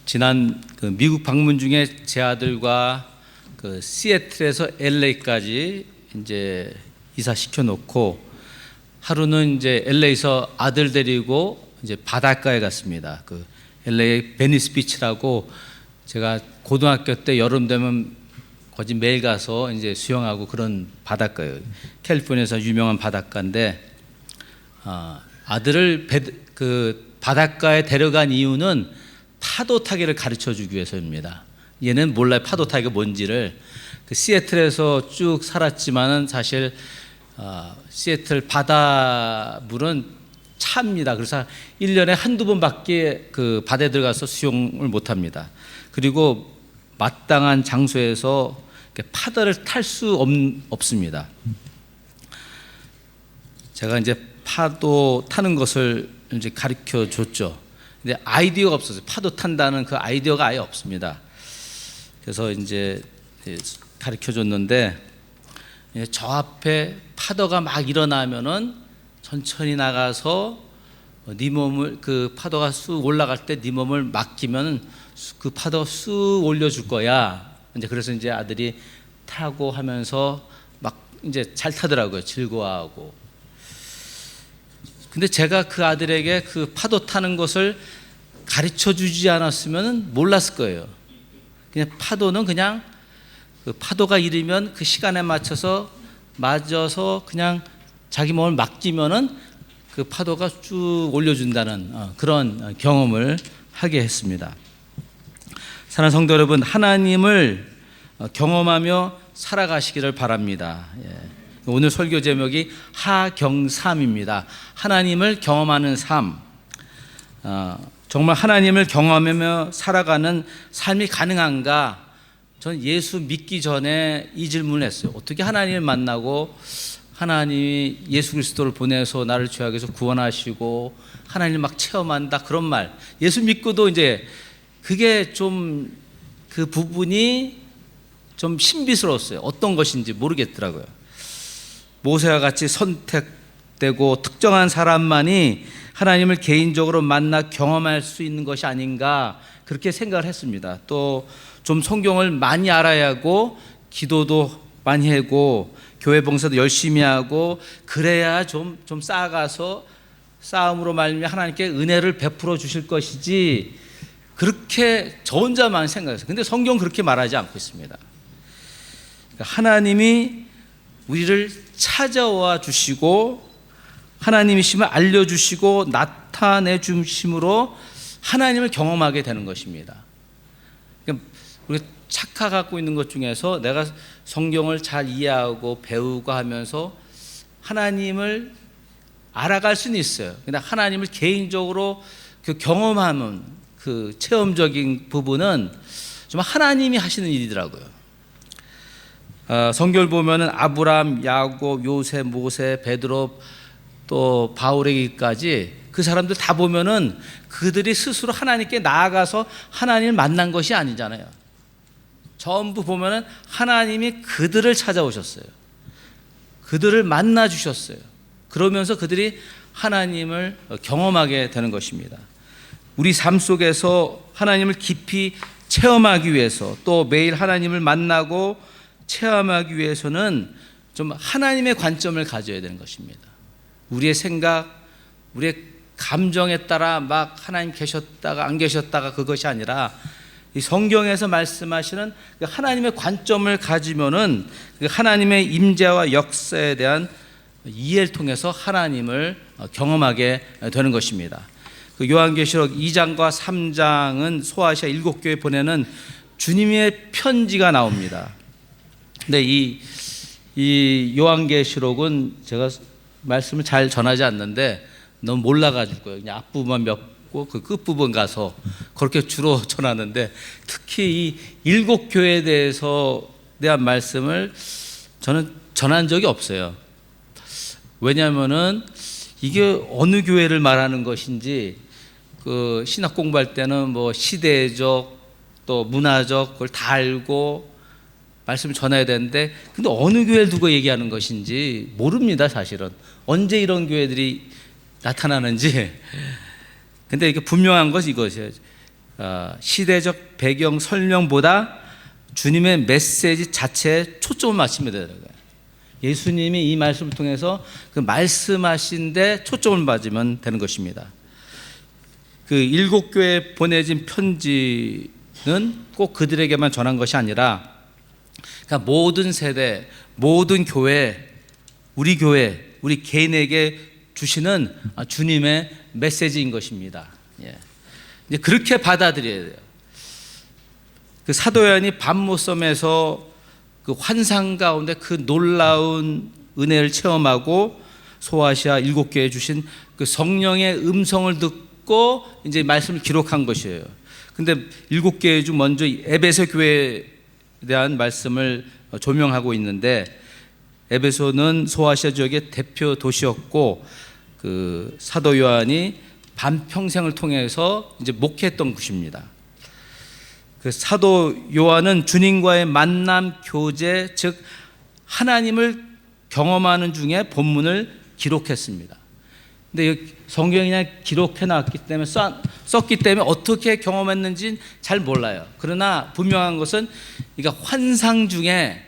지난 그 미국 방문 중에 제 아들과 그 시애틀에서 LA까지 이제 이사시켜 놓고 하루는 이제 LA에서 아들 데리고 이제 바닷가에 갔습니다. 그 LA 베니스 비치라고 제가 고등학교 때 여름 되면 거기 매일 가서 이제 수영하고 그런 바닷가예요. 캘리포니아에서 유명한 바닷가인데 아들을 그 바닷가에 데려간 이유는 파도 타기를 가르쳐 주기 위해서입니다. 얘는 몰라요, 파도 타기가 뭔지를. 그 시애틀에서 쭉 살았지만은 사실 시애틀 바다 물은 차입니다. 그래서 1년에 한두 번밖에 그 바다에 들어가서 수영을 못 합니다. 그리고 마땅한 장소에서 파도를 탈 수 없습니다. 제가 이제 파도 타는 것을 이제 가르쳐 줬죠. 근데 아이디어가 없었어요. 파도 탄다는 그 아이디어가 아예 없습니다. 그래서 이제 가르쳐 줬는데 저 앞에 파도가 막 일어나면은 천천히 나가서 네 몸을, 그 파도가 쑥 올라갈 때 네 몸을 맡기면 그 파도가 쑥 올려줄 거야. 이제 그래서 이제 아들이 타고 하면서 막 이제 잘 타더라고요. 즐거워하고. 근데 제가 그 아들에게 그 파도 타는 것을 가르쳐 주지 않았으면 몰랐을 거예요. 그냥 파도는 그냥 그 파도가 일으면 그 시간에 맞춰서 그냥 자기 몸을 맡기면은 그 파도가 쭉 올려준다는 그런 경험을 하게 했습니다. 사랑하는 성도 여러분, 하나님을 경험하며 살아가시기를 바랍니다. 오늘 설교 제목이 하경삼입니다. 하나님을 경험하는 삶. 정말 하나님을 경험하며 살아가는 삶이 가능한가? 저는 예수 믿기 전에 이 질문을 했어요. 어떻게 하나님을 만나고 하나님이 예수 그리스도를 보내서 나를 죄악에서 구원하시고 하나님을 막 체험한다, 그런 말. 예수 믿고도 이제 그게 좀 그 부분이 좀 신비스러웠어요. 어떤 것인지 모르겠더라고요. 모세와 같이 선택되고 특정한 사람만이 하나님을 개인적으로 만나 경험할 수 있는 것이 아닌가, 그렇게 생각을 했습니다. 또 좀 성경을 많이 알아야 하고 기도도 많이 하고 교회 봉사도 열심히 하고 그래야 좀 쌓아가서 싸움으로 말미암아 하나님께 은혜를 베풀어 주실 것이지, 그렇게 저 혼자만 생각했어요. 근데 성경은 그렇게 말하지 않고 있습니다. 하나님이 우리를 찾아와 주시고 하나님이심을 알려주시고 나타내 주심으로 하나님을 경험하게 되는 것입니다. 그러니까 우리가 착각하고 있는 것 중에서 내가 성경을 잘 이해하고 배우고 하면서 하나님을 알아갈 수는 있어요. 근데 하나님을 개인적으로 그 경험하는 그 체험적인 부분은 좀 하나님이 하시는 일이더라고요. 성경을 보면은 아브람, 야곱, 요셉, 모세, 베드로, 또 바울에게까지 그 사람들 다 보면은 그들이 스스로 하나님께 나아가서 하나님을 만난 것이 아니잖아요. 전부 보면은 하나님이 그들을 찾아오셨어요. 그들을 만나 주셨어요. 그러면서 그들이 하나님을 경험하게 되는 것입니다. 우리 삶 속에서 하나님을 깊이 체험하기 위해서, 또 매일 하나님을 만나고 체험하기 위해서는 좀 하나님의 관점을 가져야 되는 것입니다. 우리의 생각, 우리의 감정에 따라 막 하나님 계셨다가 안 계셨다가 그것이 아니라 이 성경에서 말씀하시는 하나님의 관점을 가지면은 하나님의 임재와 역사에 대한 이해를 통해서 하나님을 경험하게 되는 것입니다. 그 요한계시록 2장과 3장은 소아시아 7교회에 보내는 주님의 편지가 나옵니다. 근데 이 요한계시록은 제가 말씀을 잘 전하지 않는데 너무 몰라가지고요. 그냥 앞부분만 맺고 그 끝부분 가서 그렇게 주로 전하는데, 특히 이 7교회에 대한 말씀을 저는 전한 적이 없어요. 왜냐하면은 이게 어느 교회를 말하는 것인지, 그 신학 공부할 때는 뭐 시대적 또 문화적 그걸 다 알고 말씀을 전해야 되는데, 근데 어느 교회를 두고 얘기하는 것인지 모릅니다. 사실은 언제 이런 교회들이 나타나는지. 근데 이게 분명한 것이 이것이에요. 시대적 배경 설명보다 주님의 메시지 자체에 초점을 맞추면 되더라고요. 예수님이 이 말씀을 통해서 그 말씀하신 데 초점을 맞으면 되는 것입니다. 그 7교회에 보내진 편지는 꼭 그들에게만 전한 것이 아니라 그러니까 모든 세대, 모든 교회, 우리 개인에게 주시는 주님의 메시지인 것입니다. 이제 그렇게 받아들여야 돼요. 그 사도 요한이 밤모섬에서 그 환상 가운데 그 놀라운 은혜를 체험하고 소아시아 7교회에 주신 그 성령의 음성을 듣고 이제 말씀을 기록한 것이에요. 근데 7교회 중 먼저 에베소 교회에 대한 말씀을 조명하고 있는데, 에베소는 소아시아 지역의 대표 도시였고 그 사도 요한이 반평생을 통해서 이제 목회했던 곳입니다. 그 사도 요한은 주님과의 만남, 교제, 즉 하나님을 경험하는 중에 본문을 기록했습니다. 근데 성경이 그냥 기록해 놨기 때문에 썼기 때문에 어떻게 경험했는지 잘 몰라요. 그러나 분명한 것은 그러니까 환상 중에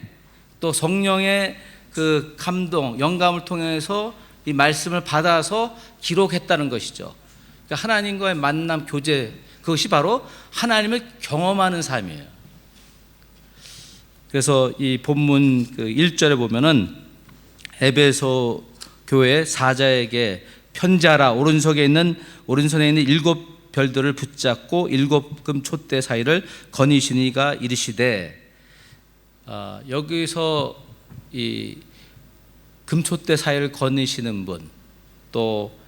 또 성령의 그 감동, 영감을 통해서 이 말씀을 받아서 기록했다는 것이죠. 그러니까 하나님과의 만남, 교제, 그것이 바로 하나님을 경험하는 삶이에요. 그래서 이 본문 그 1절에 보면은 에베소 교회 사자에게 편지하라. 오른손에 있는 7 별들을 붙잡고 7금 촛대 사이를 거니시니가 이르시되, 여기서 이 금촛대 사이를 거니시는 분, 또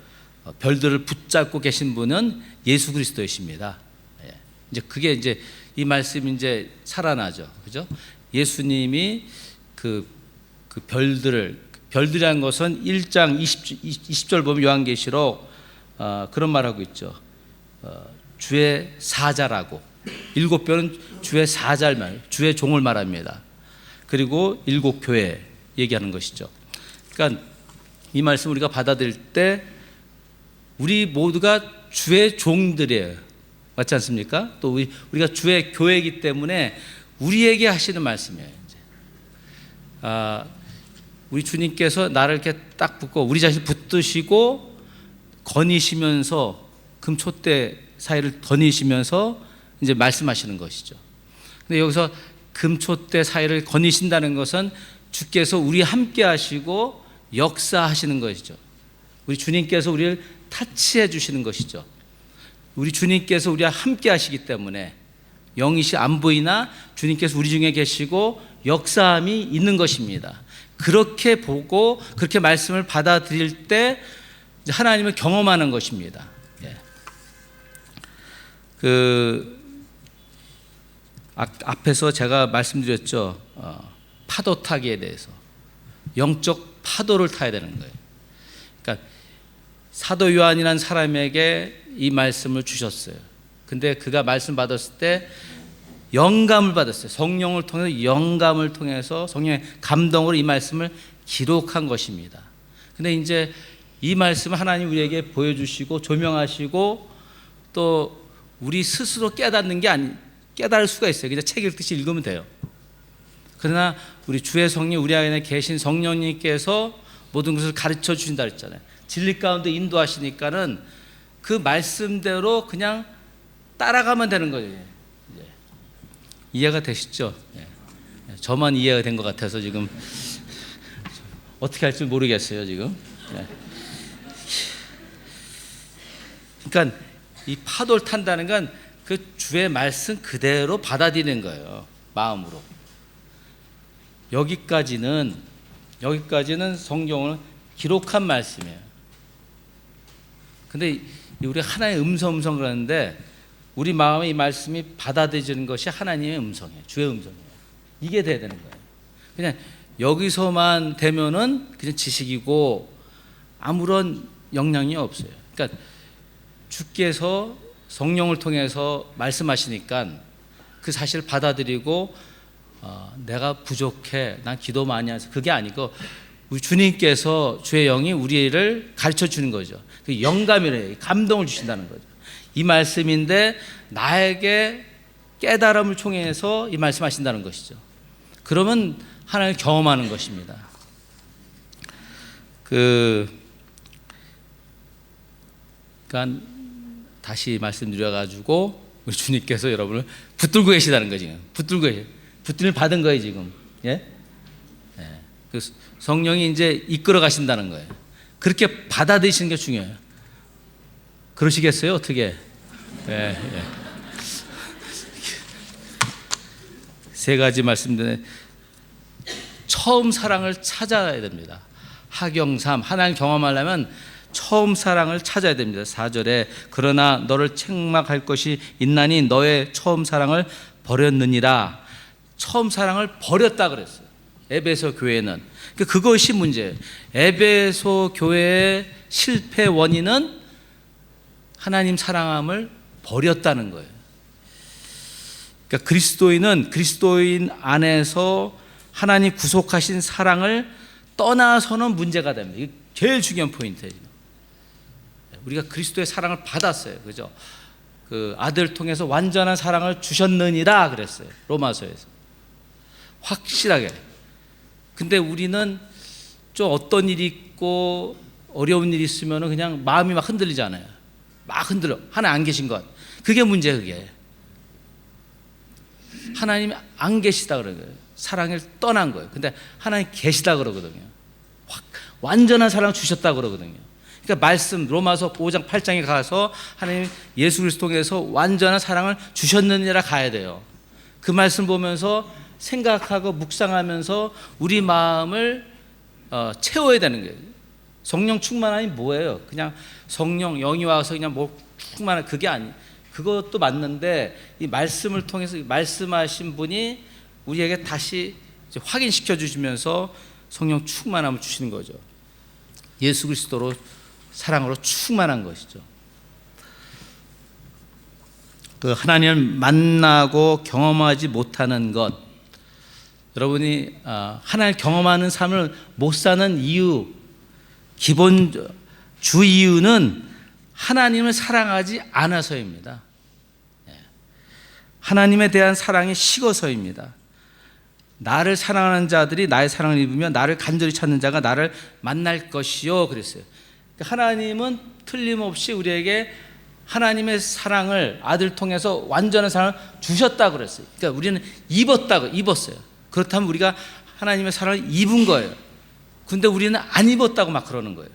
별들을 붙잡고 계신 분은 예수 그리스도이십니다. 이제 그게 이제 이 말씀이 이제 살아나죠, 그죠? 예수님이 그 별들이라는 것은 1장 20절 보면 요한계시록 그런 말하고 있죠. 주의 사자라고. 7별은 주의 사자를 말, 주의 종을 말합니다. 그리고 7교회 얘기하는 것이죠. 그러니까 이 말씀 우리가 받아들일 때 우리 모두가 주의 종들이에요. 맞지 않습니까? 또 우리가 주의 교회이기 때문에 우리에게 하시는 말씀이에요. 이제. 우리 주님께서 나를 이렇게 딱 붙고 우리 자신 붙드시고 거니시면서 금촛대 사이를 거니시면서 이제 말씀하시는 것이죠. 근데 여기서 금촛대 사이를 거니신다는 것은 주께서 우리 함께 하시고 역사하시는 것이죠. 우리 주님께서 우리를 타치해 주시는 것이죠. 우리 주님께서 우리와 함께 하시기 때문에 영이시 안 보이나 주님께서 우리 중에 계시고 역사함이 있는 것입니다. 그렇게 보고 그렇게 말씀을 받아들일 때 하나님을 경험하는 것입니다. 앞에서 제가 말씀드렸죠. 파도 타기에 대해서 영적 파도를 타야 되는 거예요. 그러니까 사도 요한이라는 사람에게 이 말씀을 주셨어요. 근데 그가 말씀 받았을 때 영감을 받았어요. 성령을 통해서 영감을 통해서 성령의 감동으로 이 말씀을 기록한 것입니다. 근데 이제 이 말씀을 하나님 우리에게 보여주시고 조명하시고 또 우리 스스로 깨닫는 게 깨달을 수가 있어요. 그냥 책 읽듯이 읽으면 돼요. 그러나 우리 주의 성령, 우리 안에 계신 성령님께서 모든 것을 가르쳐 주신다 그랬잖아요. 진리 가운데 인도하시니까는 그 말씀대로 그냥 따라가면 되는 거예요. 이해가 되시죠? 저만 이해가 된 것 같아서 지금 어떻게 할지 모르겠어요 지금. 그러니까 이 파도를 탄다는 건 그 주의 말씀 그대로 받아들이는 거예요. 마음으로. 여기까지는 성경을 기록한 말씀이에요. 근데 우리 하나의 음성 그러는데 우리 마음에 이 말씀이 받아들여지는 것이 하나님의 음성이에요. 주의 음성이에요. 이게 돼야 되는 거예요. 그냥 여기서만 되면은 그냥 지식이고 아무런 영향이 없어요. 그러니까 주께서 성령을 통해서 말씀하시니까 그 사실을 받아들이고 내가 부족해, 난 기도 많이 해서 그게 아니고 우리 주님께서 주의 영이 우리를 가르쳐 주는 거죠. 그 영감이래요. 감동을 주신다는 거죠. 이 말씀인데 나에게 깨달음을 통해서 이 말씀하신다는 것이죠. 그러면 하나님을 경험하는 것입니다. 그러니까 다시 말씀드려가지고 우리 주님께서 여러분을 붙들고 계시다는 거지. 붙들림을 받은 거예요 지금. 예? 예. 그 성령이 이제 이끌어 가신다는 거예요. 그렇게 받아들이시는 게 중요해요. 그러시겠어요? 어떻게? 예, 예. 세 가지 말씀드렸는데 처음 사랑을 찾아야 됩니다. 하경삼, 하나님 경험하려면 처음 사랑을 찾아야 됩니다. 4절에 그러나 너를 책망할 것이 있나니 너의 처음 사랑을 버렸느니라. 처음 사랑을 버렸다 그랬어요. 에베소 교회는. 그것이 문제예요. 에베소 교회의 실패 원인은 하나님 사랑함을 버렸다는 거예요. 그러니까 그리스도인은 그리스도인 안에서 하나님 구속하신 사랑을 떠나서는 문제가 됩니다. 이게 제일 중요한 포인트예요. 우리가 그리스도의 사랑을 받았어요. 그죠? 그 아들 통해서 완전한 사랑을 주셨느니라 그랬어요. 로마서에서. 확실하게. 근데 우리는 좀 어떤 일이 있고 어려운 일이 있으면 그냥 마음이 막 흔들리잖아요. 막 흔들려. 하나님 안 계신 것. 그게 문제예요, 그게. 하나님이 안 계시다 그러는 거예요. 사랑을 떠난 거예요. 근데 하나님 계시다 그러거든요. 완전한 사랑을 주셨다 그러거든요. 그러니까 말씀 로마서 5장 8장에 가서 하나님 예수 그리스도 통해서 완전한 사랑을 주셨느니라 가야 돼요. 그 말씀 보면서 생각하고 묵상하면서 우리 마음을 채워야 되는 거예요. 성령 충만함이 뭐예요? 그냥 성령 영이 와서 그냥 뭐 충만한 그게 아니. 그것도 맞는데 이 말씀을 통해서 말씀하신 분이 우리에게 다시 이제 확인시켜 주시면서 성령 충만함을 주시는 거죠. 예수 그리스도로 사랑으로 충만한 것이죠. 그 하나님을 만나고 경험하지 못하는 것, 여러분이 하나님을 경험하는 삶을 못 사는 이유, 기본 주 이유는 하나님을 사랑하지 않아서입니다. 하나님에 대한 사랑이 식어서입니다. 나를 사랑하는 자들이 나의 사랑을 입으며 나를 간절히 찾는 자가 나를 만날 것이요 그랬어요. 하나님은 틀림없이 우리에게 하나님의 사랑을 아들 통해서 완전한 사랑을 주셨다 그랬어요. 그러니까 우리는 입었어요. 그렇다면 우리가 하나님의 사랑을 입은 거예요. 근데 우리는 안 입었다고 막 그러는 거예요.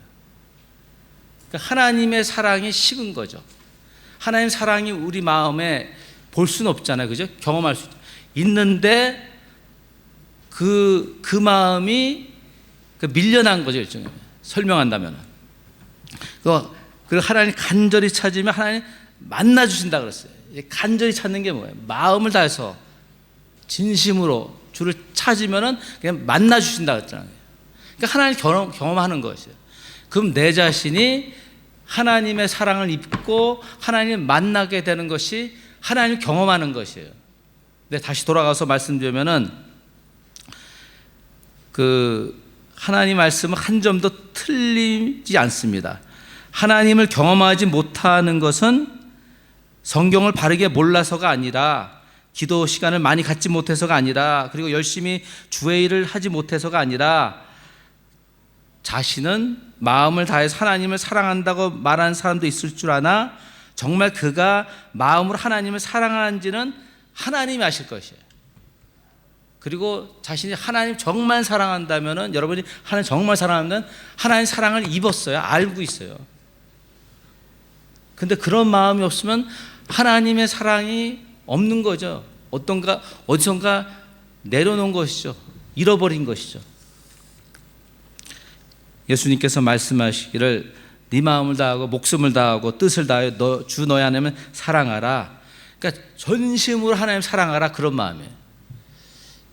그러니까 하나님의 사랑이 식은 거죠. 하나님의 사랑이 우리 마음에 볼 수는 없잖아요. 그죠? 경험할 수 있는데 그 마음이 밀려난 거죠. 일종의 설명한다면. 그리고 하나님 간절히 찾으면 하나님 만나 주신다 그랬어요. 간절히 찾는 게 뭐예요? 마음을 다해서 진심으로 주를 찾으면은 그냥 만나 주신다 그랬잖아요. 그러니까 하나님 경험하는 것이에요. 그럼 내 자신이 하나님의 사랑을 입고 하나님을 만나게 되는 것이 하나님을 경험하는 것이에요. 근데 다시 돌아가서 말씀드리면은 하나님 말씀은 한 점도 틀리지 않습니다. 하나님을 경험하지 못하는 것은 성경을 바르게 몰라서가 아니라 기도 시간을 많이 갖지 못해서가 아니라 그리고 열심히 주의 일을 하지 못해서가 아니라 자신은 마음을 다해서 하나님을 사랑한다고 말하는 사람도 있을 줄 아나 정말 그가 마음으로 하나님을 사랑하는지는 하나님이 아실 것이에요. 그리고 자신이 하나님 정말 사랑한다면은 여러분이 하나님 정말 사랑하면 하나님 사랑을 입었어요. 알고 있어요. 근데 그런 마음이 없으면 하나님의 사랑이 없는 거죠. 어디선가 내려놓은 것이죠. 잃어버린 것이죠. 예수님께서 말씀하시기를 네 마음을 다하고 목숨을 다하고 뜻을 다하여 주 너의 하나님을 사랑하라. 그러니까 전심으로 하나님 사랑하라 그런 마음이에요.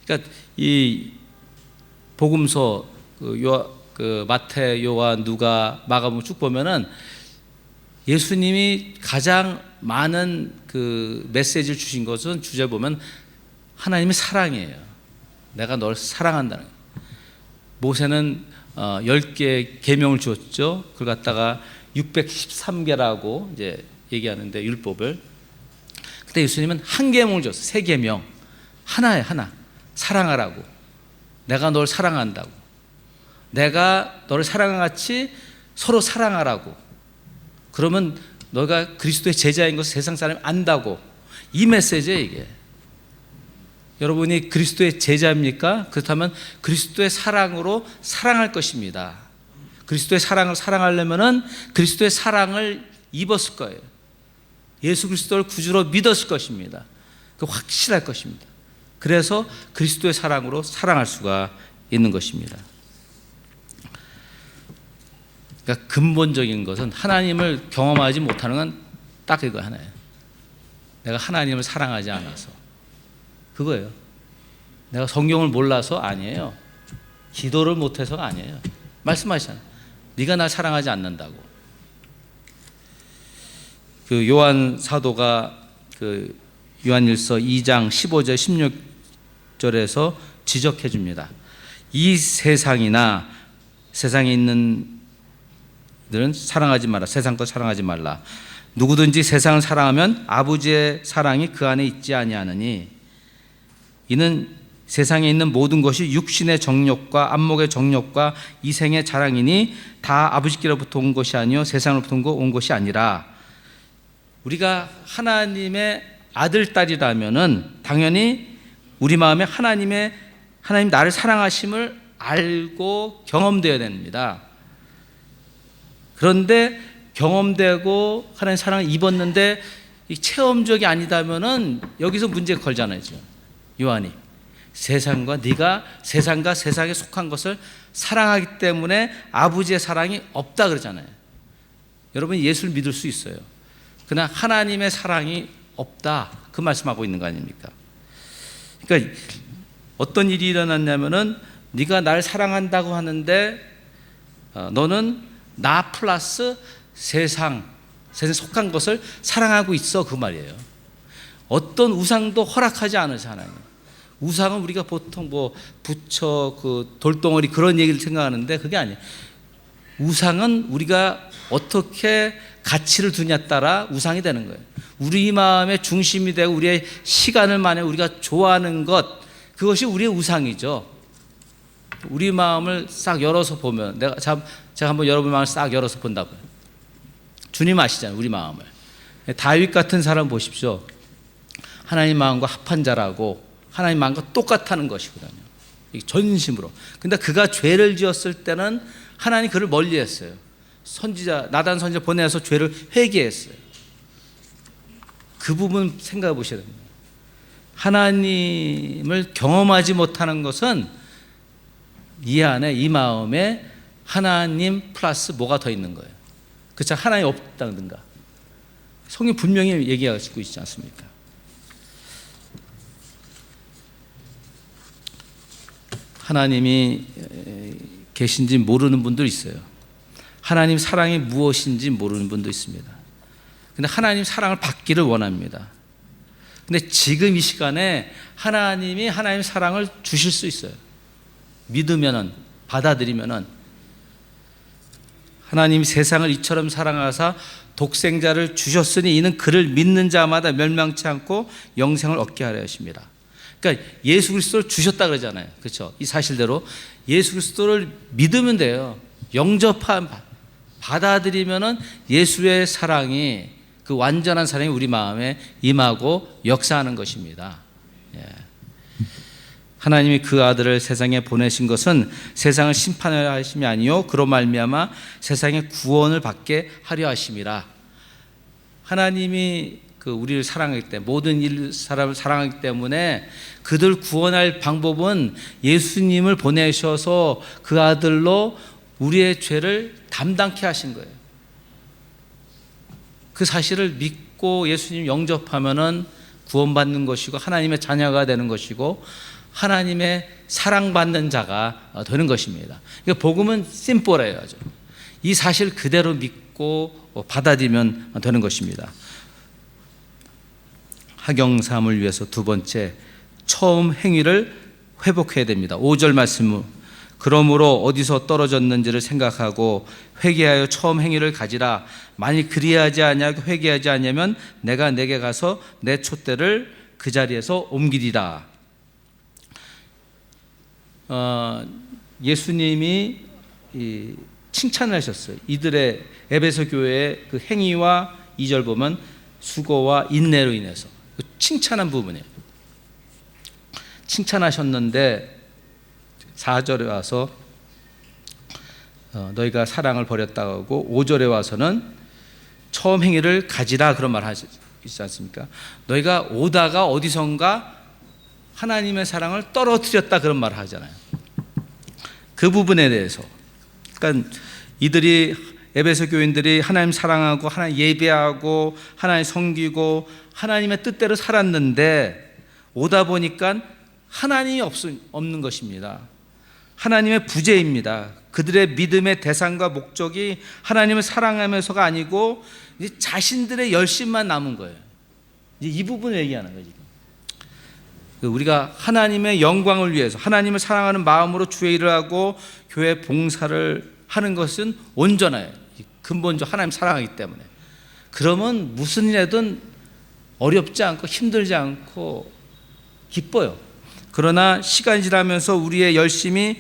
그러니까 이 복음서 마태, 요한, 누가, 마가복음 쭉 보면은 예수님이 가장 많은 그 메시지를 주신 것은 주제 보면 하나님의 사랑이에요. 내가 널 사랑한다는 거예요. 모세는 10개의 계명을 주었죠. 그걸 갖다가 613개라고 이제 얘기하는데 율법을. 그때 예수님은 한 계명을 줬어요. 세 계명. 하나에 하나. 사랑하라고. 내가 널 사랑한다고. 내가 너를 사랑한 같이 서로 사랑하라고. 그러면 너가 그리스도의 제자인 것을 세상 사람이 안다고. 이 메시지예요, 이게. 여러분이 그리스도의 제자입니까? 그렇다면 그리스도의 사랑으로 사랑할 것입니다. 그리스도의 사랑을 사랑하려면은 그리스도의 사랑을 입었을 거예요. 예수 그리스도를 구주로 믿었을 것입니다. 그 확실할 것입니다. 그래서 그리스도의 사랑으로 사랑할 수가 있는 것입니다. 그러니까 근본적인 것은 하나님을 경험하지 못하는 건 딱 이거 하나예요. 내가 하나님을 사랑하지 않아서. 그거예요. 내가 성경을 몰라서 아니에요. 기도를 못해서가 아니에요. 말씀하시잖아요. 네가 날 사랑하지 않는다고. 그 요한 사도가 그 요한일서 2장 15절 16절에서 지적해 줍니다. 이 세상이나 세상에 있는 들은 사랑하지 말라. 세상 것 사랑하지 말라. 누구든지 세상을 사랑하면 아버지의 사랑이 그 안에 있지 아니하느니 이는 세상에 있는 모든 것이 육신의 정욕과 안목의 정욕과 이생의 자랑이니 다 아버지께로부터 온 것이 아니요 세상으로부터 온 것이 아니라. 우리가 하나님의 아들 딸이라면은 당연히 우리 마음에 하나님 나를 사랑하심을 알고 경험되어야 됩니다. 그런데 경험되고 하나님 사랑을 입었는데 체험적이 아니다면은 여기서 문제 걸잖아요. 요한이 네가 세상과 세상에 속한 것을 사랑하기 때문에 아버지의 사랑이 없다 그러잖아요. 여러분 예수를 믿을 수 있어요. 그러나 하나님의 사랑이 없다 그 말씀하고 있는 거 아닙니까? 그러니까 어떤 일이 일어났냐면은 네가 날 사랑한다고 하는데 너는 나 플러스 세상에 속한 것을 사랑하고 있어 그 말이에요. 어떤 우상도 허락하지 않으셔 하나님. 우상은 우리가 보통 뭐 부처 그 돌덩어리 그런 얘기를 생각하는데 그게 아니에요. 우상은 우리가 어떻게 가치를 두냐에 따라 우상이 되는 거예요. 우리 마음의 중심이 되고 우리의 시간을 만에 우리가 좋아하는 것 그것이 우리의 우상이죠. 우리 마음을 싹 열어서 보면 제가 한번 여러분 마음을 싹 열어서 본다고요. 주님 아시잖아요. 우리 마음을. 다윗 같은 사람 보십시오. 하나님 마음과 합한 자라고 하나님 마음과 똑같다는 것이거든요. 전심으로. 근데 그가 죄를 지었을 때는 하나님 그를 멀리했어요. 나단 선지자 보내서 죄를 회개했어요. 그 부분 생각해 보셔야 됩니다. 하나님을 경험하지 못하는 것은 이 안에 이 마음에 하나님 플러스 뭐가 더 있는 거예요. 그렇죠? 하나님 없다든가. 성경 분명히 얘기하고 있지 않습니까? 하나님이 계신지 모르는 분도 있어요. 하나님 사랑이 무엇인지 모르는 분도 있습니다. 근데 하나님 사랑을 받기를 원합니다. 근데 지금 이 시간에 하나님이 하나님 사랑을 주실 수 있어요. 믿으면은, 받아들이면은. 하나님이 세상을 이처럼 사랑하사 독생자를 주셨으니 이는 그를 믿는 자마다 멸망치 않고 영생을 얻게 하려 하십니다. 그러니까 예수 그리스도를 주셨다 그러잖아요. 그렇죠? 이 사실대로 예수 그리스도를 믿으면 돼요. 영접한 받아들이면은 예수의 사랑이 그 완전한 사랑이 우리 마음에 임하고 역사하는 것입니다. 예. 하나님이 그 아들을 세상에 보내신 것은 세상을 심판하려 하심이 아니요 그로 말미암아 세상의 구원을 받게 하려 하심이라. 하나님이 그 우리를 사랑하기 때문에 모든 사람을 사랑하기 때문에 그들 구원할 방법은 예수님을 보내셔서 그 아들로 우리의 죄를 담당케 하신 거예요. 그 사실을 믿고 예수님 영접하면은 구원받는 것이고 하나님의 자녀가 되는 것이고 하나님의 사랑받는 자가 되는 것입니다. 그러니까 복음은 심플해요. 이 사실 그대로 믿고 받아들이면 되는 것입니다. 하경삼을 위해서 두 번째 처음 행위를 회복해야 됩니다. 5절 말씀 그러므로 어디서 떨어졌는지를 생각하고 회개하여 처음 행위를 가지라. 만일 그리하지 아니하고 회개하지 아니하면 내가 내게 가서 내 촛대를 그 자리에서 옮기리라. 예수님이 칭찬을 하셨어요. 이들의 에베소 교회의 그 행위와 2절 보면 수고와 인내로 인해서 칭찬한 부분이에요. 칭찬하셨는데 4절에 와서 너희가 사랑을 버렸다고 하고 5절에 와서는 처음 행위를 가지라 그런 말 하시지 않습니까? 너희가 오다가 어디선가 하나님의 사랑을 떨어뜨렸다 그런 말을 하잖아요. 그 부분에 대해서 그러니까 이들이 에베소 교인들이 하나님 사랑하고 하나님 예배하고 하나님 섬기고 하나님의 뜻대로 살았는데 오다 보니까 하나님이 없는 것입니다. 하나님의 부재입니다. 그들의 믿음의 대상과 목적이 하나님을 사랑하면서가 아니고 이제 자신들의 열심만 남은 거예요. 이제 이 부분을 얘기하는 거예요. 지금 우리가 하나님의 영광을 위해서 하나님을 사랑하는 마음으로 주의 일을 하고 교회 봉사를 하는 것은 온전해요. 근본적으로 하나님 사랑하기 때문에. 그러면 무슨 일이든 어렵지 않고 힘들지 않고 기뻐요. 그러나 시간이 지나면서 우리의 열심이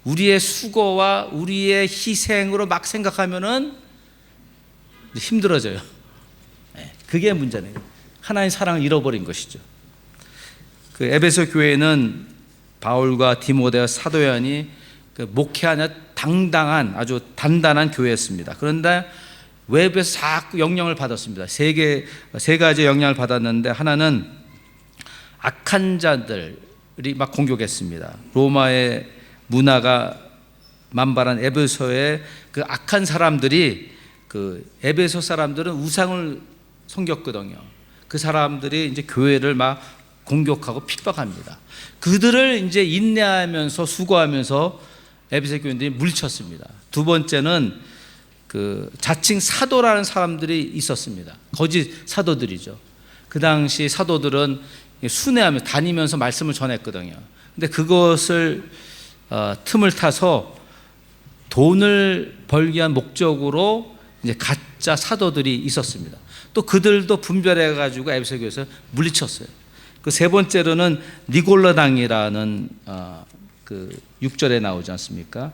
우리의 수고와 우리의 희생으로 막 생각하면은 힘들어져요. 그게 문제네요. 하나님 사랑을 잃어버린 것이죠. 그 에베소 교회는 바울과 디모데와 사도 요한이 그 목회하는 당당한 아주 단단한 교회였습니다. 그런데 외부에서 자꾸 영향을 받았습니다. 세 가지 영향을 받았는데 하나는 악한 자들이 막 공격했습니다. 로마의 문화가 만발한 에베소의 그 악한 사람들이 그 에베소 사람들은 우상을 섬겼거든요. 그 사람들이 이제 교회를 막 공격하고 핍박합니다. 그들을 이제 인내하면서 수고하면서 에베소 교인들이 물리쳤습니다. 두 번째는 그 자칭 사도라는 사람들이 있었습니다. 거짓 사도들이죠. 그 당시 사도들은 순회하며 다니면서 말씀을 전했거든요. 근데 그것을 틈을 타서 돈을 벌기 위한 목적으로 이제 가짜 사도들이 있었습니다. 또 그들도 분별해 가지고 에베소 교회에서 물리쳤어요. 그 세 번째로는 니골라당이라는 그 6절에 나오지 않습니까?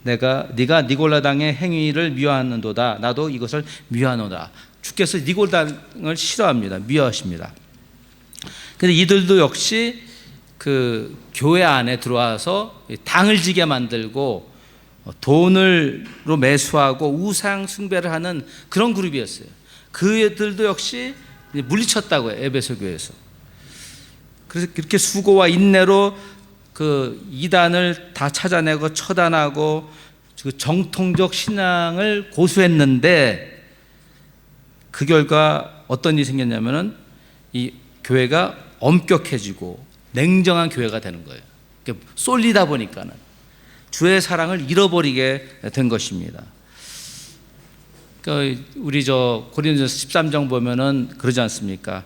네가 니골라당의 행위를 미워하는도다. 나도 이것을 미워하노다. 주께서 니골라당을 싫어합니다. 미워하십니다. 근데 이들도 역시 그 교회 안에 들어와서 당을 지게 만들고 돈으로 매수하고 우상 숭배를 하는 그런 그룹이었어요. 그들도 역시 물리쳤다고요. 에베소 교회에서. 그래서 그렇게 수고와 인내로 그 이단을 다 찾아내고 처단하고 그 정통적 신앙을 고수했는데 그 결과 어떤 일이 생겼냐면은 이 교회가 엄격해지고 냉정한 교회가 되는 거예요. 쏠리다 보니까는 주의 사랑을 잃어버리게 된 것입니다. 그러니까 우리 고린도전서 13장 보면은 그러지 않습니까?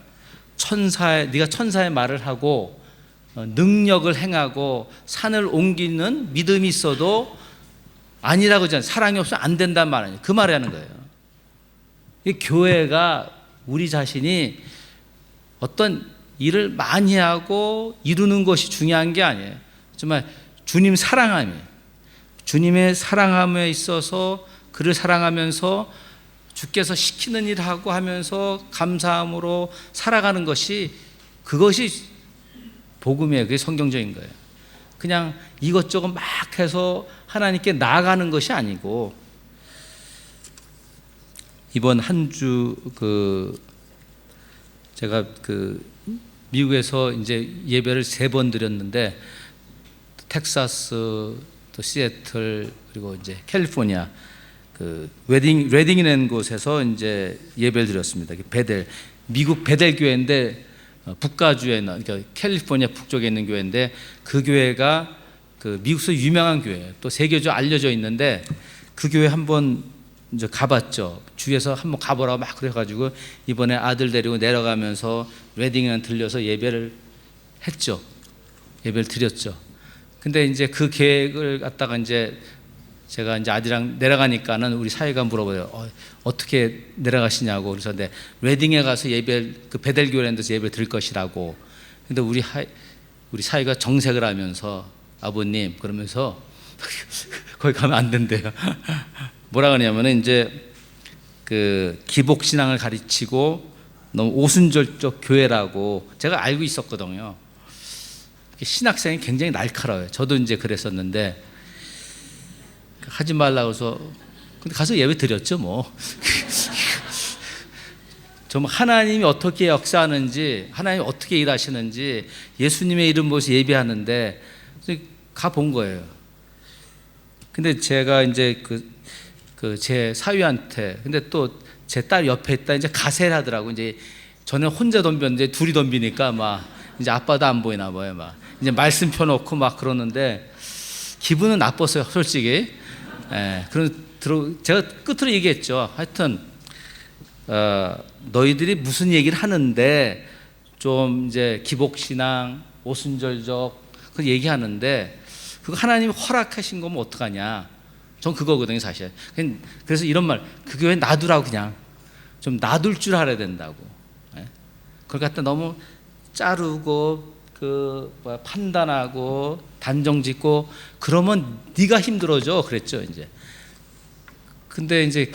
네가 천사의 말을 하고 능력을 행하고 산을 옮기는 믿음이 있어도 아니라고 하잖아요. 사랑이 없으면 안 된다는 말 아니에요. 그 말을 하는 거예요. 이 교회가 우리 자신이 어떤 일을 많이 하고 이루는 것이 중요한 게 아니에요. 정말 주님 사랑함이, 주님의 사랑함에 있어서 그를 사랑하면서 주께서 시키는 일을 하고 하면서 감사함으로 살아가는 것이 그것이 복음이에요. 그게 성경적인 거예요. 그냥 이것저것 막 해서 하나님께 나아가는 것이 아니고 이번 한 주 제가 미국에서 이제 예배를 3번 드렸는데 텍사스 또 시애틀 그리고 이제 캘리포니아 레딩이라는 곳에서 이제 예배를 드렸습니다. 미국 베델 교회인데 북가주에 있는 그러니까 캘리포니아 북쪽에 있는 교회인데 그 교회가 그 미국에서 유명한 교회예요. 또 세계적으로 알려져 있는데 그 교회 한번 이제 가봤죠. 주위에서 한번 가보라고 막 그래가지고 이번에 아들 데리고 내려가면서 레딩에 들려서 예배를 했죠. 예배를 드렸죠. 근데 이제 그 계획을 갖다가 이제 제가 이제 아들이랑 내려가니까는 우리 사위가 물어봐요. 어떻게 내려가시냐고. 그래서 근데 웨딩에 가서 예배, 그 베델교회에서 예배 드릴 것이라고. 근데 우리 사위가 정색을 하면서 아버님 그러면서 거기 가면 안 된대요. 뭐라 그러냐면은 이제 그 기복신앙을 가르치고 너무 오순절적 교회라고 제가 알고 있었거든요. 신학생이 굉장히 날카로워요. 저도 이제 그랬었는데 하지 말라고 해서 근데 가서 예배 드렸죠 뭐. 좀 하나님이 어떻게 역사하는지, 하나님이 어떻게 일하시는지 예수님의 이름 보면서 예배하는데 가 본 거예요. 근데 제가 이제 제 사위한테, 근데 또 제 딸 옆에 있다 이제 가세를 하더라고. 이제 저는 혼자 덤볐는데 둘이 덤비니까 막 이제 아빠도 안 보이나 봐요. 막 이제 말씀 펴놓고 막 그러는데 기분은 나빴어요, 솔직히. 예, 제가 끝으로 얘기했죠. 하여튼 너희들이 무슨 얘기를 하는데 좀 이제 기복신앙, 오순절적 그 얘기하는데 그거 하나님이 허락하신 거면 어떡하냐. 전 그거거든요, 사실. 그래서 이런 말, 그 교회 놔두라고 그냥 좀 놔둘 줄 알아야 된다고. 예? 그걸 갖다 너무 자르고 판단하고 단정짓고 그러면 네가 힘들어져 그랬죠, 이제. 근데 이제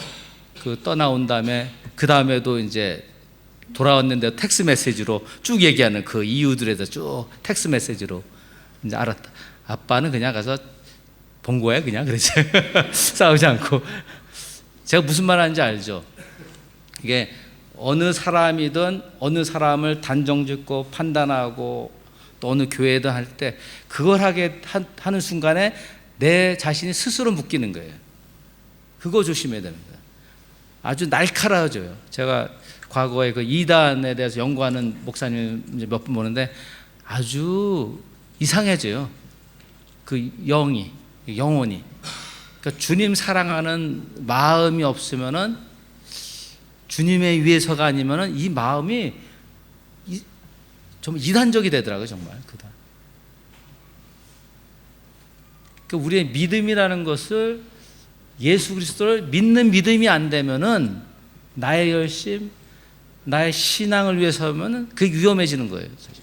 떠나온 다음에 그 다음에도 이제 돌아왔는데 텍스 메시지로 쭉 얘기하는 그 이유들에 대해서 쭉 텍스 메시지로 이제 알았다. 아빠는 그냥 가서 본 거야, 그냥. 그랬지. 싸우지 않고. 제가 무슨 말 하는지 알죠? 이게 어느 사람이든 어느 사람을 단정짓고 판단하고 또 어느 교회든 할 때 그걸 하는 순간에 내 자신이 스스로 묶이는 거예요. 그거 조심해야 되는 거예요. 아주 날카로워져요. 제가 과거에 그 이단에 대해서 연구하는 목사님 몇 분 보는데 아주 이상해져요. 그 영혼이. 그러니까 주님 사랑하는 마음이 없으면은 주님의 위해서가 아니면은 이 마음이 좀 이단적이 되더라고요, 정말. 그러니까 우리의 믿음이라는 것을 예수 그리스도를 믿는 믿음이 안 되면은 나의 열심, 나의 신앙을 위해서면은 그게 위험해지는 거예요, 사실.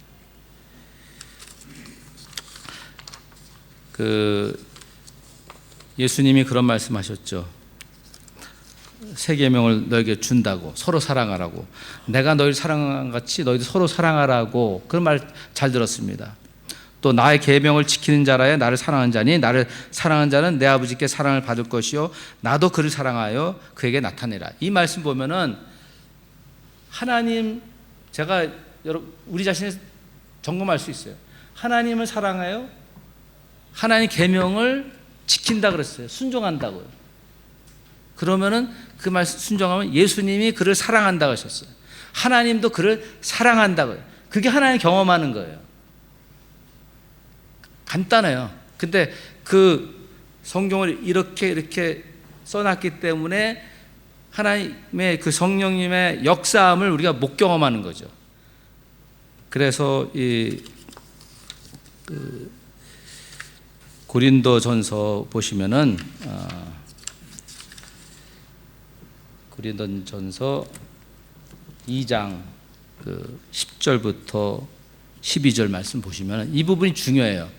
예수님이 그런 말씀하셨죠. 세 계명을 너에게 준다고, 서로 사랑하라고. 내가 너희를 사랑한 같이 너희도 서로 사랑하라고. 그런 말 잘 들었습니다. 또 나의 계명을 지키는 자라야 나를 사랑하는 자니 나를 사랑하는 자는 내 아버지께 사랑을 받을 것이요 나도 그를 사랑하여 그에게 나타내라. 이 말씀 보면은 하나님, 제가 우리 자신을 점검할 수 있어요. 하나님을 사랑하여 하나님 계명을 지킨다 그랬어요. 순종한다고요. 그러면은 그 말씀 순종하면 예수님이 그를 사랑한다고 하셨어요. 하나님도 그를 사랑한다고요. 그게 하나님 경험하는 거예요. 간단해요. 근데 그 성경을 이렇게 써놨기 때문에 하나님의 그 성령님의 역사함을 우리가 못 경험하는 거죠. 그래서 고린도전서 보시면은 고린도전서 2장 10절부터 12절 말씀 보시면 이 부분이 중요해요.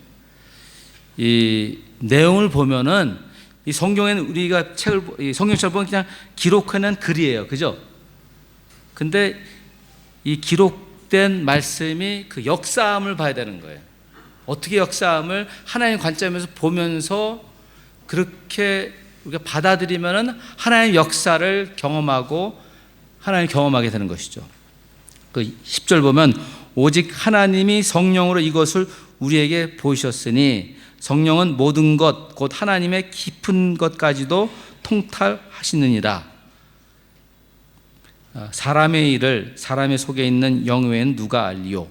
이 내용을 보면은 이 성경에는 우리가 이 성경책을 보면 그냥 기록하는 글이에요, 그죠? 근데 이 기록된 말씀이 그 역사함을 봐야 되는 거예요. 어떻게 역사함을 하나님 관점에서 보면서 그렇게 우리가 받아들이면은 하나님의 역사를 경험하고 하나님 경험하게 되는 것이죠. 그 10절 보면 오직 하나님이 성령으로 이것을 우리에게 보이셨으니 성령은 모든 것 곧 하나님의 깊은 것까지도 통달하시느니라. 사람의 일을 사람의 속에 있는 영 외에는 누가 알리요.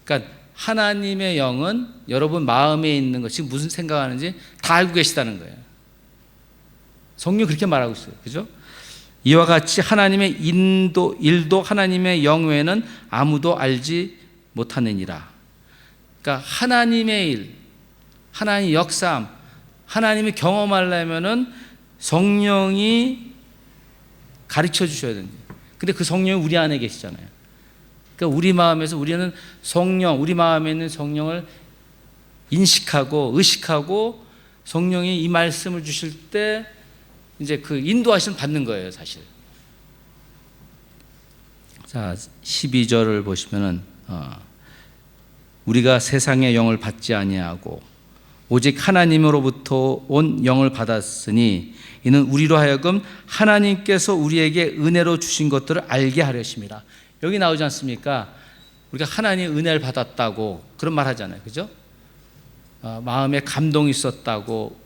그러니까 하나님의 영은 여러분 마음에 있는 것, 지금 무슨 생각하는지 다 알고 계시다는 거예요. 성경 그렇게 말하고 있어요. 그죠? 이와 같이 하나님의 일도 하나님의 영 외에는 아무도 알지 못하느니라. 그러니까 하나님의 일, 하나님 역사함, 하나님이 경험하려면은 성령이 가르쳐 주셔야 됩니다. 근데 그 성령이 우리 안에 계시잖아요. 그러니까 우리 마음에서 우리는 성령, 우리 마음에 있는 성령을 인식하고 의식하고 성령이 이 말씀을 주실 때 이제 그 인도하심 받는 거예요, 사실. 자, 12절을 보시면은 우리가 세상의 영을 받지 아니하고 오직 하나님으로부터 온 영을 받았으니 이는 우리로 하여금 하나님께서 우리에게 은혜로 주신 것들을 알게 하려심이라. 여기 나오지 않습니까? 우리가 하나님의 은혜를 받았다고 그런 말 하잖아요, 그죠? 마음에 감동이 있었다고,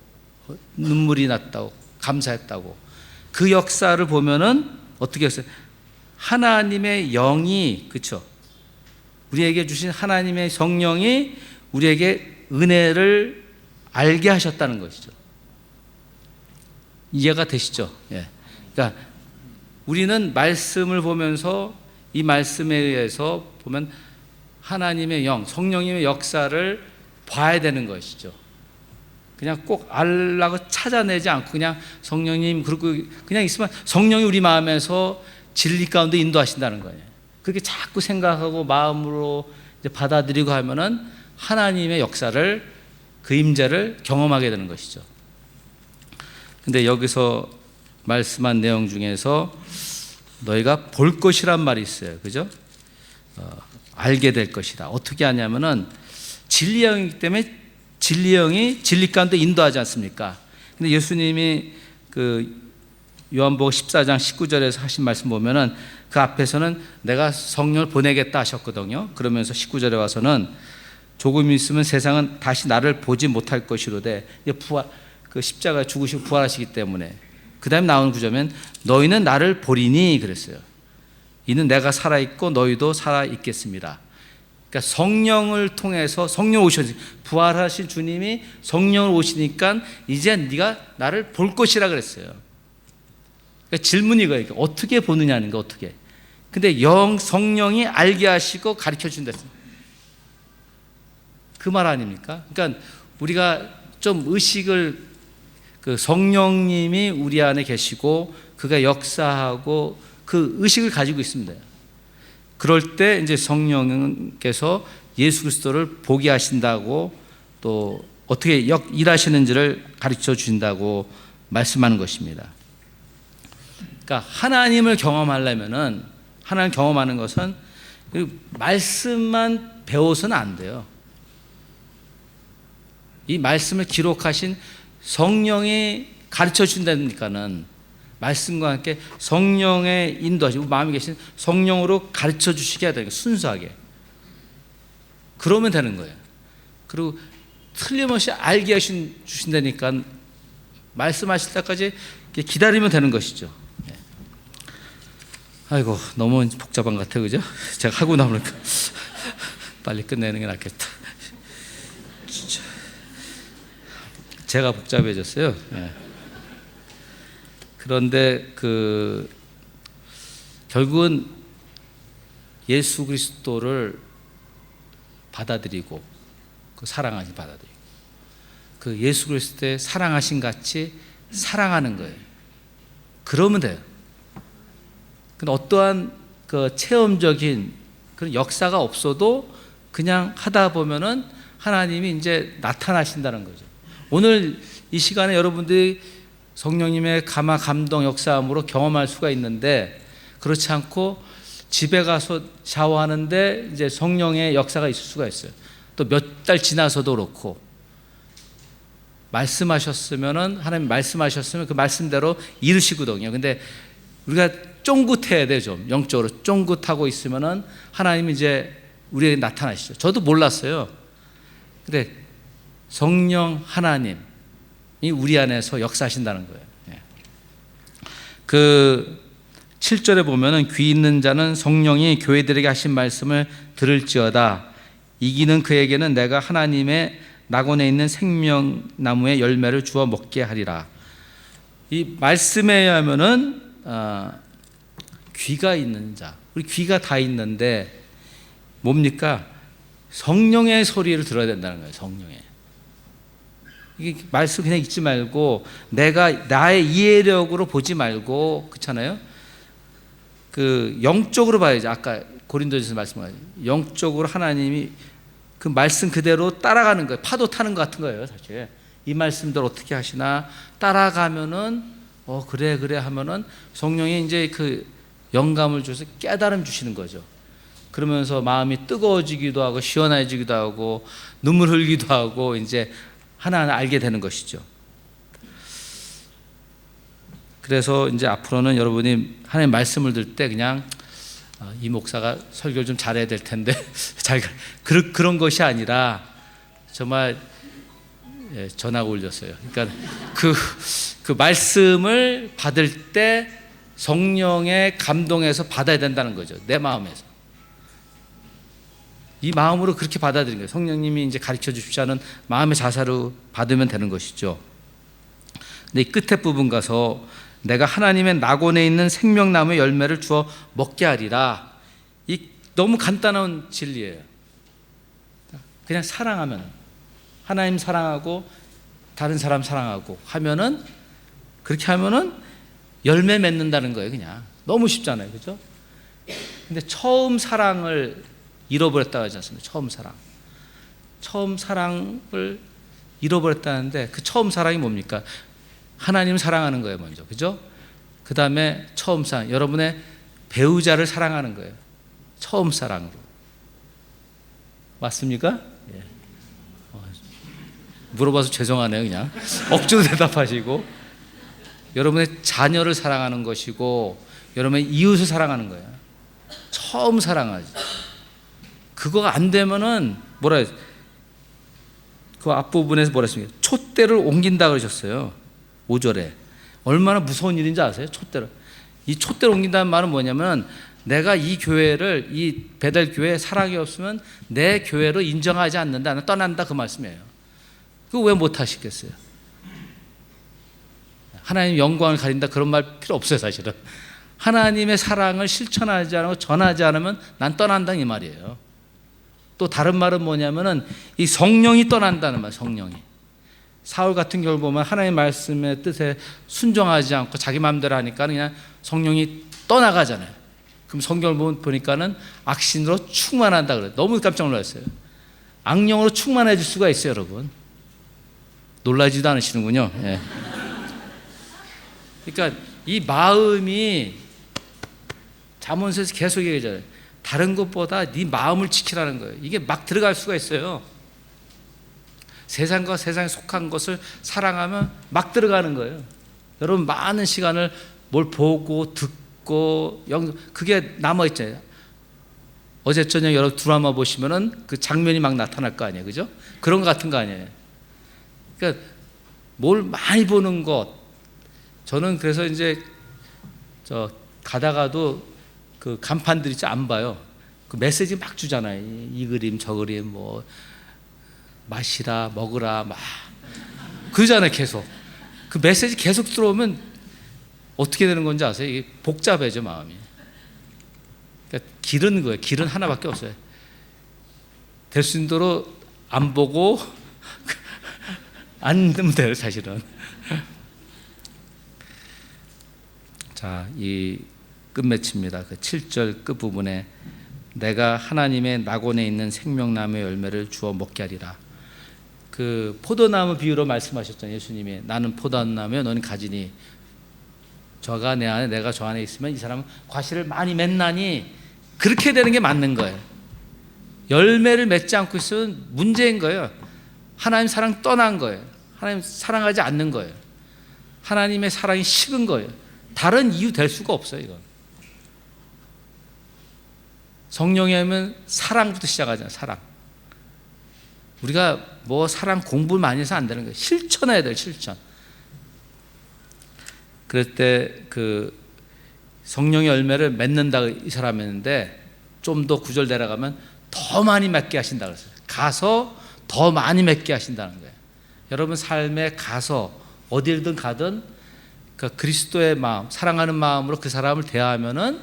눈물이 났다고, 감사했다고. 그 역사를 보면은 어떻게 했어요? 하나님의 영이, 그렇죠? 우리에게 주신 하나님의 성령이 우리에게 은혜를 알게 하셨다는 것이죠. 이해가 되시죠? 예. 그러니까 우리는 말씀을 보면서 이 말씀에 의해서 보면 하나님의 영, 성령님의 역사를 봐야 되는 것이죠. 그냥 꼭 알라고 찾아내지 않고 그냥 성령님 그리고 그냥 있으면 성령이 우리 마음에서 진리 가운데 인도하신다는 거예요. 그렇게 자꾸 생각하고 마음으로 이제 받아들이고 하면은 하나님의 역사를, 그 임재를 경험하게 되는 것이죠. 근데 여기서 말씀한 내용 중에서 너희가 볼 것이란 말이 있어요. 그죠? 알게 될 것이다. 어떻게 하냐면은 진리의 영이기 때문에 진리의 영이 진리 가운데 인도하지 않습니까? 근데 예수님이 그 요한복음 14장 19절에서 하신 말씀 보면은 그 앞에서는 내가 성령을 보내겠다 하셨거든요. 그러면서 19절에 와서는 조금 있으면 세상은 다시 나를 보지 못할 것이로되, 부활, 그 십자가에 죽으시고 부활하시기 때문에. 그 다음에 나오는 구절은 너희는 나를 보리니 그랬어요. 이는 내가 살아있고 너희도 살아있겠습니다. 그러니까 성령을 통해서 성령 오셨지, 부활하신 주님이 성령을 오시니까 이제 네가 나를 볼 것이라 그랬어요. 그러니까 질문이 이거예요. 어떻게 보느냐는 거, 어떻게. 근데 성령이 알게 하시고 가르쳐 준댔어요. 그 말 아닙니까? 그러니까 우리가 좀 의식을, 그 성령님이 우리 안에 계시고 그가 역사하고 그 의식을 가지고 있습니다. 그럴 때 이제 성령께서 예수 그리스도를 보게 하신다고, 또 어떻게 일하시는지를 가르쳐 주신다고 말씀하는 것입니다. 그러니까 하나님을 경험하려면은, 하나님 경험하는 것은 말씀만 배워서는 안 돼요. 이 말씀을 기록하신 성령이 가르쳐 준다니까는 말씀과 함께 성령의 인도하시고 마음에 계신 성령으로 가르쳐 주시게 해야 되는 거예요. 순수하게. 그러면 되는 거예요. 그리고 틀림없이 알게 주신다니까 말씀하실 때까지 기다리면 되는 것이죠. 아이고, 너무 복잡한 것 같아요, 그죠? 제가 하고 나오니까 빨리 끝내는 게 낫겠다. 진짜. 제가 복잡해졌어요. 네. 그런데 결국은 예수 그리스도를 받아들이고 그 사랑하시 받아들이고 그 예수 그리스도의 사랑하신 같이 사랑하는 거예요. 그러면 돼요. 근데 어떠한 그 체험적인 그런 역사가 없어도 그냥 하다 보면은 하나님이 이제 나타나신다는 거죠. 오늘 이 시간에 여러분들이 성령님의 감동 역사함으로 경험할 수가 있는데, 그렇지 않고 집에 가서 샤워하는데 이제 성령의 역사가 있을 수가 있어요. 또 몇 달 지나서도 그렇고, 말씀하셨으면은, 하나님 말씀하셨으면 그 말씀대로 이루시거든요. 근데 우리가 쫑긋해야 돼요. 좀 영적으로 쫑긋하고 있으면은 하나님이 이제 우리에게 나타나시죠. 저도 몰랐어요. 근데 성령 하나님이 우리 안에서 역사하신다는 거예요. 그 7절에 보면은 귀 있는 자는 성령이 교회들에게 하신 말씀을 들을지어다. 이기는 그에게는 내가 하나님의 낙원에 있는 생명나무의 열매를 주어 먹게 하리라. 이 말씀에 의하면은 귀가 있는 자, 우리 귀가 다 있는데 뭡니까? 성령의 소리를 들어야 된다는 거예요. 성령의. 이게 말씀 그냥 읽지 말고 내가 나의 이해력으로 보지 말고, 그렇잖아요. 그 영적으로 봐야지. 아까 고린도전서 말씀하신 영적으로 하나님이 그 말씀 그대로 따라가는 거예요. 파도 타는 것 같은 거예요, 사실. 이 말씀들 어떻게 하시나 따라가면은 그래 하면은 성령이 이제 그 영감을 줘서 깨달음 주시는 거죠. 그러면서 마음이 뜨거워지기도 하고 시원해지기도 하고 눈물 흘기도 하고 이제 하나하나 알게 되는 것이죠. 그래서 이제 앞으로는 여러분이 하나님 말씀을 들 때 그냥 이 목사가 설교를 좀 잘해야 될 텐데 그런 것이 아니라 정말 전화가 울렸어요. 그러니까 그 말씀을 받을 때 성령의 감동에서 받아야 된다는 거죠. 내 마음에서. 이 마음으로 그렇게 받아들인 거예요. 성령님이 이제 가르쳐 주십시 하는 마음의 자세로 받으면 되는 것이죠. 근데 이 끝에 부분 가서 내가 하나님의 낙원에 있는 생명나무의 열매를 주어 먹게 하리라. 이 너무 간단한 진리예요. 그냥 사랑하면, 하나님 사랑하고 다른 사람 사랑하고 하면은, 그렇게 하면은 열매 맺는다는 거예요. 그냥 너무 쉽잖아요, 그죠? 근데 처음 사랑을 잃어버렸다고 하지 않습니까? 처음 사랑을 잃어버렸다는데 그 처음 사랑이 뭡니까? 하나님을 사랑하는 거예요, 먼저. 그죠? 그 다음에 처음 사랑, 여러분의 배우자를 사랑하는 거예요. 처음 사랑으로. 맞습니까? 예. 물어봐서 죄송하네요, 그냥. 억지로 대답하시고. 여러분의 자녀를 사랑하는 것이고, 여러분의 이웃을 사랑하는 거예요. 처음 사랑하지. 그거가 안 되면은, 그 앞부분에서 뭐라 했습니까? 촛대를 옮긴다 그러셨어요. 5절에. 얼마나 무서운 일인지 아세요? 촛대를. 이 촛대를 옮긴다는 말은 뭐냐면 내가 이 교회를, 이 베델교회에 사랑이 없으면 내 교회로 인정하지 않는다, 나는 떠난다, 그 말씀이에요. 그거 왜 못하시겠어요? 하나님 영광을 가린다 그런 말 필요 없어요, 사실은. 하나님의 사랑을 실천하지 않고 전하지 않으면 난 떠난다, 이 말이에요. 또 다른 말은 뭐냐면은 이 성령이 떠난다는 말, 성령이. 사울 같은 경우를 보면 하나님의 말씀의 뜻에 순종하지 않고 자기 마음대로 하니까 그냥 성령이 떠나가잖아요. 그럼 성경을 보니까는 악신으로 충만한다 그래요. 너무 깜짝 놀랐어요. 악령으로 충만해질 수가 있어요, 여러분. 놀라지도 않으시는군요. 예. 그러니까 이 마음이 잠언서에서 계속 얘기하잖아요. 다른 것보다 네 마음을 지키라는 거예요. 이게 막 들어갈 수가 있어요. 세상과 세상에 속한 것을 사랑하면 막 들어가는 거예요. 여러분 많은 시간을 뭘 보고 듣고 그게 남아있잖아요. 어제 저녁 여러분 드라마 보시면은 그 장면이 막 나타날 거 아니에요, 그죠? 그런 거 같은 거 아니에요. 그러니까 뭘 많이 보는 것. 저는 그래서 이제 가다가도 그 간판들 있죠, 안 봐요. 그 메시지 막 주잖아요. 이 그림 저 그림 뭐 마시라 먹으라 막 그러잖아요. 계속 그 메시지 계속 들어오면 어떻게 되는 건지 아세요? 이게 복잡해져, 마음이. 그러니까 길은 거예요. 길은 하나밖에 없어요. 될 수 있는 대로 안 보고 안 되면 돼요, 사실은. 자, 이 끝맺힙니다. 그 7절 끝부분에 내가 하나님의 낙원에 있는 생명나무의 열매를 주어 먹게 하리라. 그 포도나무 비유로 말씀하셨잖아요, 예수님이. 나는 포도나무요, 너는 가지니. 저가 내 안에, 내가 저 안에 있으면 이 사람은 과실을 많이 맺나니. 그렇게 되는 게 맞는 거예요. 열매를 맺지 않고 있으면 문제인 거예요. 하나님 사랑 떠난 거예요. 하나님 사랑하지 않는 거예요. 하나님의 사랑이 식은 거예요. 다른 이유 될 수가 없어요, 이건. 성령이 하면 사랑부터 시작하잖아요, 사랑. 우리가 뭐 사랑 공부 많이 해서 안 되는 거예요. 실천해야 돼요, 실천. 그럴 때 그 성령의 열매를 맺는다 이 사람이 했는데 좀 더 구절 내려가면 더 많이 맺게 하신다 그랬어요. 가서 더 많이 맺게 하신다는 거예요. 여러분 삶에 가서 어딜든 가든 그 그리스도의 마음, 사랑하는 마음으로 그 사람을 대하면은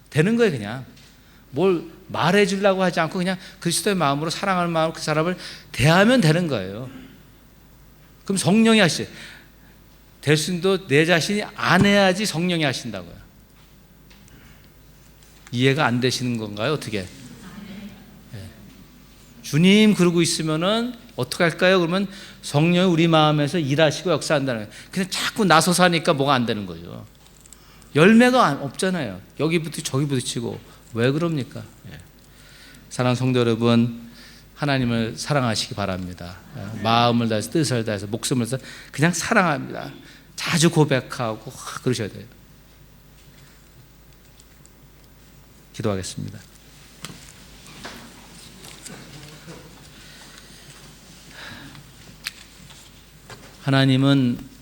되는 거예요, 그냥. 뭘 말해 주려고 하지 않고 그냥 그리스도의 마음으로, 사랑하는 마음으로 그 사람을 대하면 되는 거예요. 그럼 성령이 하시죠. 대수님도 내 자신이 안 해야지 성령이 하신다고요. 이해가 안 되시는 건가요? 어떻게? 네. 주님 그러고 있으면은 어떻게 할까요? 그러면 성령이 우리 마음에서 일하시고 역사한다는 거예요. 그냥 자꾸 나서서 하니까 뭐가 안 되는 거죠. 열매가 없잖아요. 여기부터 저기 부딪히고 왜 그럽니까? 예. 사랑하는 성도 여러분, 하나님을 사랑하시기 바랍니다. 마음을 다해서 뜻을 다해서 목숨을 다해서 그냥 사랑합니다. 자주 고백하고 그러셔야 돼요. 기도하겠습니다. 하나님은